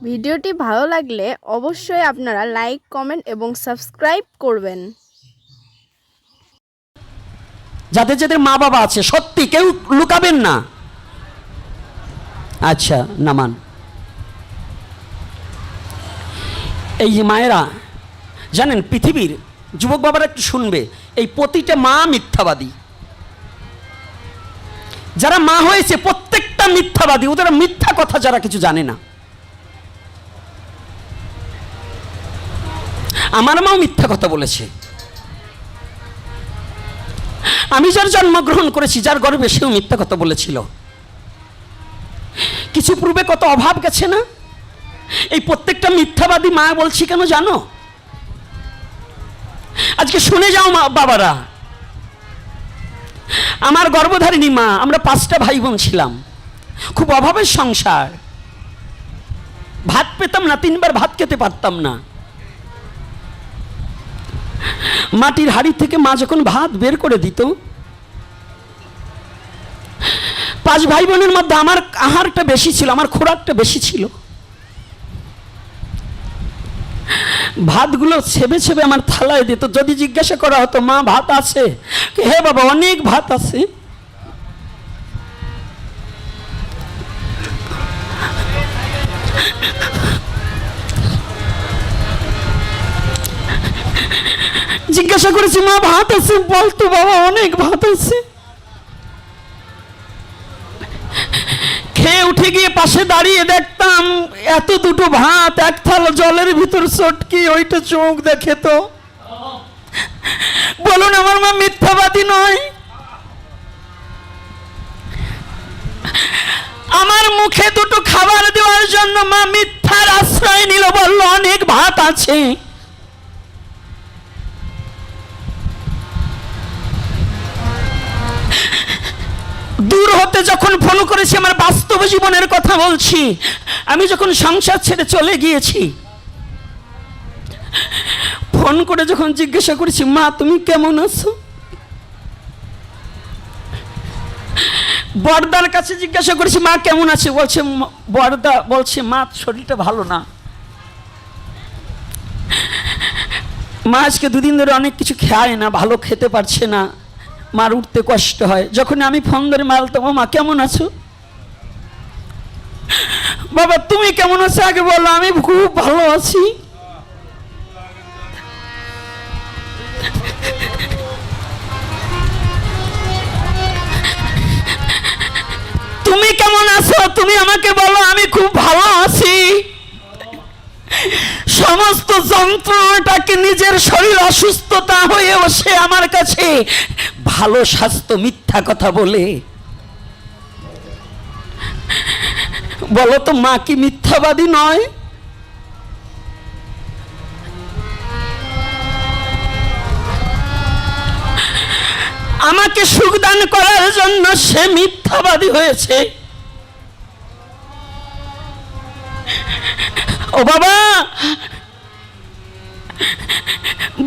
ভিডিওটি ভালো লাগলে অবশ্যই আপনারা লাইক, কমেন্ট এবং সাবস্ক্রাইব করবেন। যাদের যাদের মা বাবা আছে সত্যি কেউ লুকাবেন না। আচ্ছা নামান। এই যে মায়েরা জানেন, পৃথিবীর যুবক বাবারা একটু শুনবে, এই প্রতিটা মা মিথ্যাবাদী। যারা মা হয়েছে প্রত্যেকটা মিথ্যাবাদী, ওদের মিথ্যা কথা যারা কিছু জানে না। আমার মাও মিথ্যা কথা বলেছে। আমি যার জন্মগ্রহণ করেছি, যার গর্ভে, সেও মিথ্যা কথা বলেছিল। কিছু পূর্বে কত অভাব গেছে না? এই প্রত্যেকটা মিথ্যাবাদী মা বলছি কেন জানো? আজকে শুনে যাও মা বাবারা, আমার গর্ভধারিণী মা, আমরা 5টা ভাই বোন ছিলাম, খুব অভাবের সংসার, ভাত পেতাম না, 3 বার ভাত খেতে পারতাম না। মাটির হাড়ি থেকে মা যখন ভাত বের করে দিত, 5 ভাই বোনের মধ্যে আমার আহারটা বেশি ছিল, আমার খোরাকটা বেশি ছিল। ভাতগুলো ছেবে ছেবে আমার থালায় দিত। যদি জিজ্ঞাসা করা হতো মা ভাত আছে, হে বাবা অনেক ভাত আছে। জিজ্ঞাসা করেছি মা ভাত আছে, বলতো বাবা অনেক ভাত আছে। খেয়ে উঠে গিয়ে পাশে দাঁড়িয়ে দেখতাম এত দুটো ভাত, এক থালা জলের ভিতর চটকি, ওইটা চোখ দেখে তো। বলুন আমার মা মিথ্যাবাদী নয়? আমার মুখে দুটো খাবার দেওয়ার জন্য মা মিথ্যার আশ্রয় নিল, বলল অনেক ভাত আছে। দূর হতে যখন ফোন করেছি, আমার বাস্তব জীবনের কথা বলছি, আমি যখন সংসার ছেড়ে চলে গিয়েছি, ফোন করে যখন জিজ্ঞাসা করেছি মা তুমি কেমন আছো, বড়দার কাছে জিজ্ঞাসা করেছি মা কেমন আছে, বলছে বড়দা বলছে মা শরীরটা ভালো না, মা আজকে 2 দিন ধরে অনেক কিছু খায় না, ভালো খেতে পারছে না, মার উঠতে কষ্ট হয়। যখন আমি ফোন ধরে মারতাম মা কেমন আছো, বাবা তুমি কেমন আছো আগে বলো, আমি খুব ভালো আছি। তুমি কেমন আছো তুমি আমাকে বলো, আমি খুব ভালো আছি। সমস্ত যন্ত্রণাটাকে, নিজের শরীর অসুস্থতা হয়েও সে আমার কাছে ভালো স্বাস্থ্য মিথ্যা কথা বলে। বলো তো মা কি মিথ্যাবাদী নয়? আমাকে সুখদান করার জন্য সে মিথ্যাবাদী হয়েছে। ও বাবা,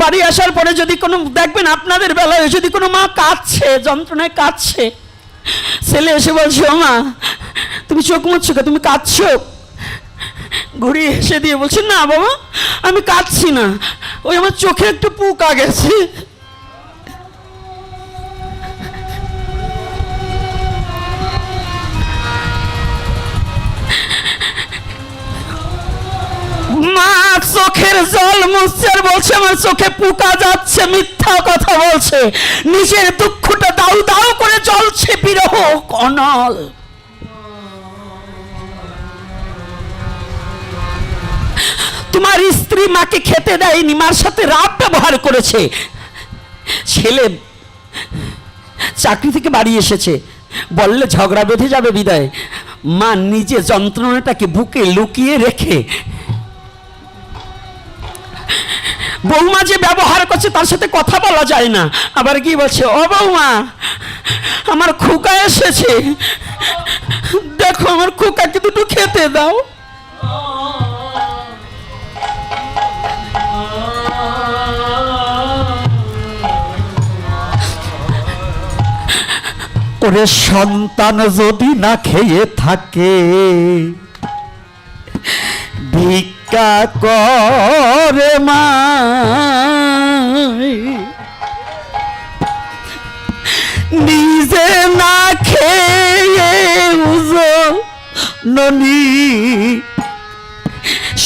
বাড়ি আসার পরে যদি কোনো দেখবেন আপনাদের বেলায় যদি কোনো মা কাঁদছে, যন্ত্রণায় কাঁদছে, ছেলে এসে বলছে ও মা তুমি চোখ মুছছো কে, তুমি কাঁদছো? ঘুরিয়ে এসে দিয়ে বলছে না বাবা আমি কাঁদছি না, ওই আমার চোখে একটু পোকা গেছে। মা চোখের জল মুছছে আর বলছে আমার চোখে পোকা যাচ্ছে, মিথ্যা কথা বলছে। নিজের দুঃখটা দাউ দাউ করে জ্বলছে বিরহ অনল। তোমার স্ত্রী মাকে খেতে দেয়নি, মার সাথে রাত ব্যবহার করেছে। ছেলে চাকরি থেকে বাড়ি এসেছে, বললে ঝগড়া বেঁধে যাবে বিদায়, মা নিজে যন্ত্রণাটাকে বুকে লুকিয়ে রেখে বৌমা যে ব্যবহার করছে তার সাথে কথা বলা যায় না, আবার কি বলছে ও বৌমা আমার খোকা এসেছে, দেখো আমার খোকাকে দুটো খেতে দাও। ওরে সন্তান যদি না খেয়ে থাকে ভিক্ষা করে মা নিজে না খেয়ে ননি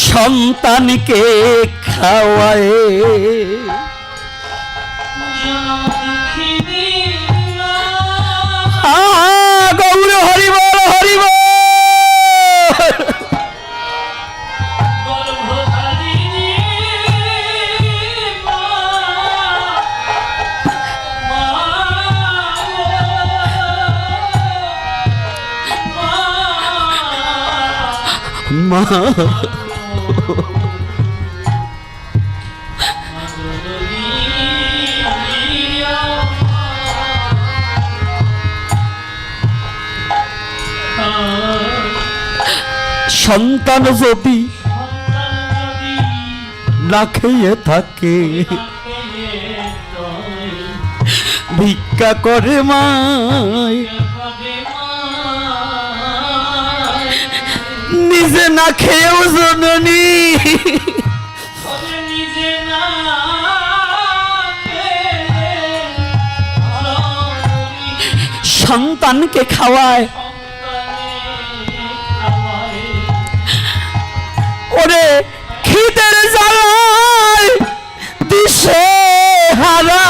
সন্তানকে খাওয়ায় গৌর হরিবল হরিবল মা সন্তান যদি না খেয়ে থাকে ভিক্ষা করে মা নিজে না খেয়েও জননী সন্তানকে খাওয়ায় ওরে খিদের জ্বালায় দিশে হারা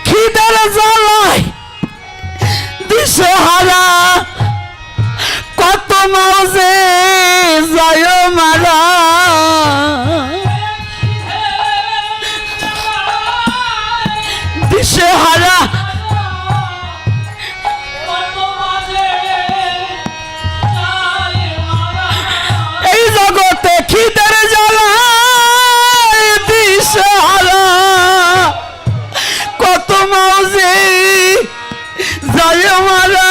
খিদের জ্বালায় দিশে হারা কত মাঝে যায় মারা দিশে হারা এই জগতে খিদের জ্বালায় দিশে হারা কত মাঝে যায় মারা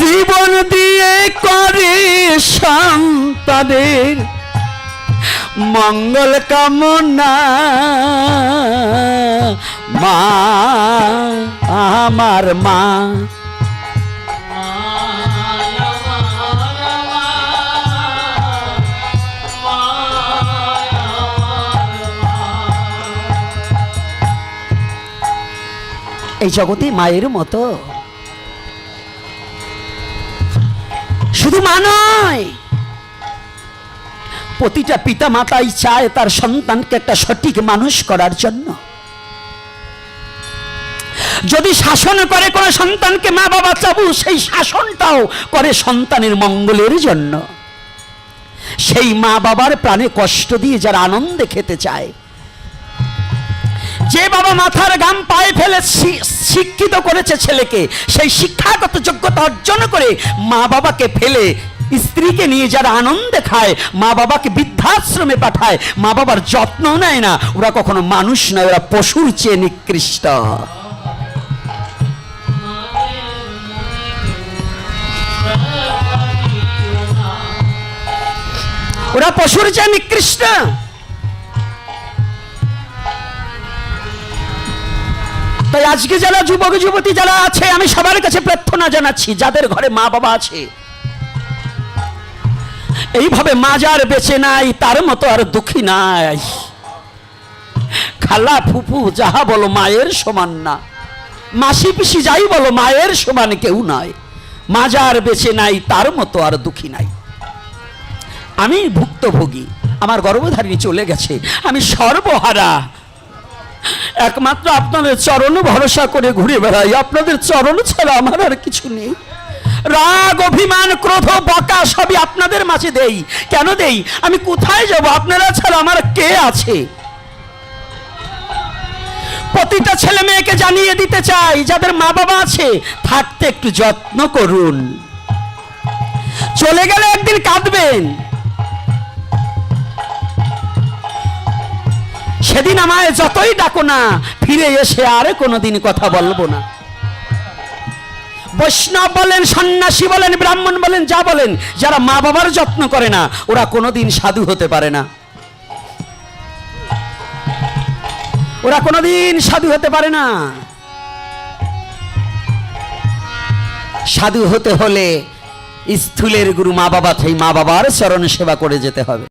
জীবন দিয়ে করে সন্তানের মঙ্গল কামনা মা আমার মা এই জগতে মায়ের মতো শুধু মা নয়, প্রতিটা পিতা মাতাই চায় তার সন্তানকে একটা সঠিক মানুষ করার জন্য। যদি শাসন করে কোন সন্তানকে মা বাবা চাবু, সেই শাসনটাও করে সন্তানের মঙ্গলের জন্য। সেই মা বাবার প্রাণে কষ্ট দিয়ে যারা আনন্দে খেতে চায়, যে বাবা মাথার ঘাম পায়ে ফেলে শিক্ষিত করেছে ছেলেকে, সেই শিক্ষাগত যোগ্যতা অর্জন করে মা বাবাকে ফেলে স্ত্রীকে নিয়ে যারা আনন্দে খায়, মা বাবাকে বৃদ্ধাশ্রমে পাঠায়, মা বাবার যত্ন নেয় না, ওরা কখনো মানুষ নয়, ওরা পশুর চেয়ে নিকৃষ্ট। ওরা পশুর চেয়ে নিকৃষ্ট। তাই আজকে যারা যুবক যুবতী যারা আছে, আমি সবার কাছে প্রার্থনা জানাচ্ছি, যাদের ঘরে মা বাবা আছে, এইভাবে মা যার বেঁচে নাই তার মতো আর দুঃখী নাই। খালা ফুফু যাহা বলো মায়ের সমান না, মাসি পিসি যাই বলো মায়ের সমান কেউ নয়। মা যার বেঁচে নাই তার মতো আর দুঃখী নাই। আমি ভুক্তভোগী, আমার গর্ভধারিণী চলে গেছে, আমি সর্বহারা, একমাত্র আপনাদের চরণ ভরসা করে ঘুরে বেড়াই। আপনাদের চরণ ছাড়া আমার আর কিছু নেই। রাগ অভিমান ক্রোধ বকা সবই আপনাদের মাঝে দেই। কেন দেই? আমি কোথায় যাব? আপনারা ছাড়া আমার কে আছে? প্রতিটা ছেলে মেয়েকে জানিয়ে দিতে চাই, যাদের মা বাবা আছে থাকতে একটু যত্ন করুন। চলে গেলে একদিন কাঁদবেন, সেদিন আমায় যতই ডাকো না, ফিরে এসে আর কোনোদিন কথা বলবো না। বৈষ্ণব বলেন, সন্ন্যাসী বলেন, ব্রাহ্মণ বলেন, যা বলেন, যারা মা বাবার যত্ন করে না ওরা কোনোদিন সাধু হতে পারে না। ওরা কোনোদিন সাধু হতে পারে না। সাধু হতে হলে স্থূলের গুরু মা বাবা, সেই মা বাবার চরণ সেবা করে যেতে হবে।